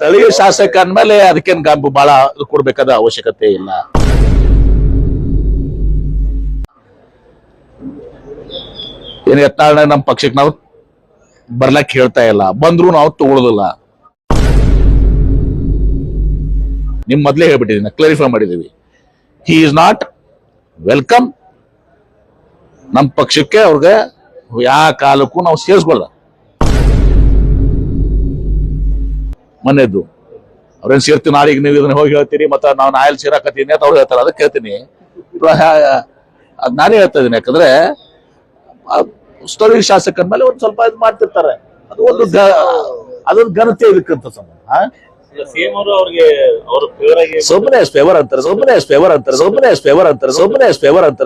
ಸ್ಥಳೀಯ ಶಾಸಕ ಅಂದ್ಮೇಲೆ ಅದಕ್ಕೇನು ಬಹಳ ಕೊಡ್ಬೇಕಾದ ಅವಶ್ಯಕತೆ ಇಲ್ಲ. ಏನ್ ಯತ್ನಾಳ್ ನಮ್ಮ ಪಕ್ಷಕ್ಕೆ ನಾವು ಬರ್ಲಕ್ ಹೇಳ್ತಾ ಇಲ್ಲ, ಬಂದ್ರು ನಾವು ತಗೊಳ್ಳೋದಿಲ್ಲ. ನಿಮ್ ಮೊದ್ಲೇ ಹೇಳ್ಬಿಟ್ಟಿದ್ದೀನಿ, ಕ್ಲಾರಿಫೈ ಮಾಡಿದೀವಿ. He is not welcome. ನಮ್ಮ ಪಕ್ಷಕ್ಕೆ ಅವ್ರಿಗೆ ಯಾವ ಕಾಲಕ್ಕೂ ನಾವು ಸೇರಿಸ್ಕೊಳ್ದ. ಮನೆಯದ್ದು ಅವ್ರೇನ್ ಸೇರ್ತೀವಿ, ನಾಳೆಗೆ ನೀವು ಇದನ್ನ ಹೋಗಿ ಹೇಳ್ತೀರಿ, ಮತ್ತೆ ನಾವು ನಾಯಲ್ಲಿ ಸೇರಾಕತ್ತೀನಿ ಅಂತ ಅವ್ರು ಹೇಳ್ತಾರೆ. ಅದಕ್ಕೆ ಹೇಳ್ತೀನಿ, ಅದ್ ನಾನೇ ಹೇಳ್ತಾ ಇದೀನಿ. ಯಾಕಂದ್ರೆ ಸ್ಥಳೀಯ ಶಾಸಕರ ಮೇಲೆ ಒಂದ್ ಸ್ವಲ್ಪ ಇದು ಮಾಡ್ತಿರ್ತಾರೆ. ಅದು ಒಂದು ಅದೊಂದು ಘನತೆ ಇದಕ್ಕಂತ ಸಂಬಂಧ. ಸುಮ್ಮನೆ ಫೇವರ್ ಅಂತಾರೆ.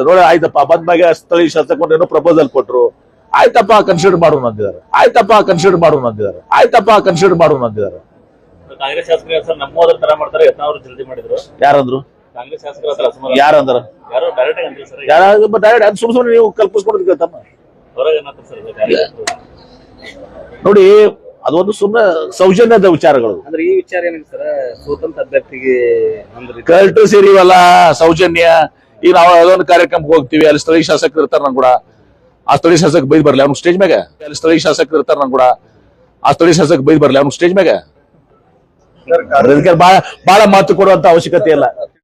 ನೋಡಿ, ಆಯ್ತಪ್ಪ ಬಂದ್ಮ್ಯಾಗ ಸ್ಥಳೀಯ ಶಾಸಕ ಏನೋ ಪ್ರಪೋಸಲ್ ಕೊಟ್ರು, ಆಯ್ತಪ್ಪ ಕನ್ಸಿಡರ್ ಮಾಡೋಣ ಅಂದಿದ್ದಾರೆ. ಕಾಂಗ್ರೆಸ್ ಶಾಸಕರು ನಮ್ಮೋದ್ರ ತರ ಮಾಡ್ತಾರೆ, ಯತ್ನಾಳ್ ಜಲ್ದಿ ಮಾಡಿದ್ರು. ಯಾರಂದ್ರು? ಕಾಂಗ್ರೆಸ್ ಶಾಸಕರು ಯಾರಂದ್ರ? ಯಾರೋ ಡೈರೆಕ್ಟ್ ಆಗಿ ಅಂದ್ರು ಸರ್. ಡೈರೆಕ್ಟ್ ಅದು ಸುಮ್ಮನೆ ನೀವು ಕಲ್ಪಿಸ್ಕೊಡೋದಕ್ಕೆ ತಮ್ಮ ಹೊರಗೆ ಏನಂತ ಸರ್ ನೋಡಿ, ಅದೊಂದು ಸುಮ್ಮನೆ ಸೌಜನ್ಯದ ವಿಚಾರಗಳು. ಅಂದ್ರೆ ಈ ವಿಚಾರ ಏನಿದೆ ಸರ್, ಸ್ವತಂತ್ರ ಅಭ್ಯರ್ಥಿಗೆ ಕರೆಕ್ಟ್ ಸೇರಿವಲ್ಲ ಸೌಜನ್ಯ. ಈಗ ನಾವು ಅದೊಂದು ಕಾರ್ಯಕ್ರಮಕ್ಕೆ ಹೋಗ್ತೀವಿ, ಅಲ್ಲಿ ಸ್ಥಳೀಯ ಶಾಸಕರು ಇರ್ತಾರೆ. ನನ್ ಕೂಡ ಆ ಸ್ಥಳೀಯ ಶಾಸಕ ಬೈದ್ ಬರ್ಲಿ ಅವ್ನು ಸ್ಟೇಜ್ ಮ್ಯಾಗ. ಅಲ್ಲಿ ಸ್ಥಳೀಯ ಶಾಸಕರು ಇರ್ತಾರೆ. ನನ್ ಕೂಡ ಆ ಸ್ಥಳೀಯ ಶಾಸಕ ಬೈದ್ ಬರ್ಲಿ ಅವ್ನು ಸ್ಟೇಜ್ ಮ್ಯಾಗ. ಬಹಳ ಮಾತು ಕೊಡುವಂತ ಅವಶ್ಯಕತೆ ಇಲ್ಲ.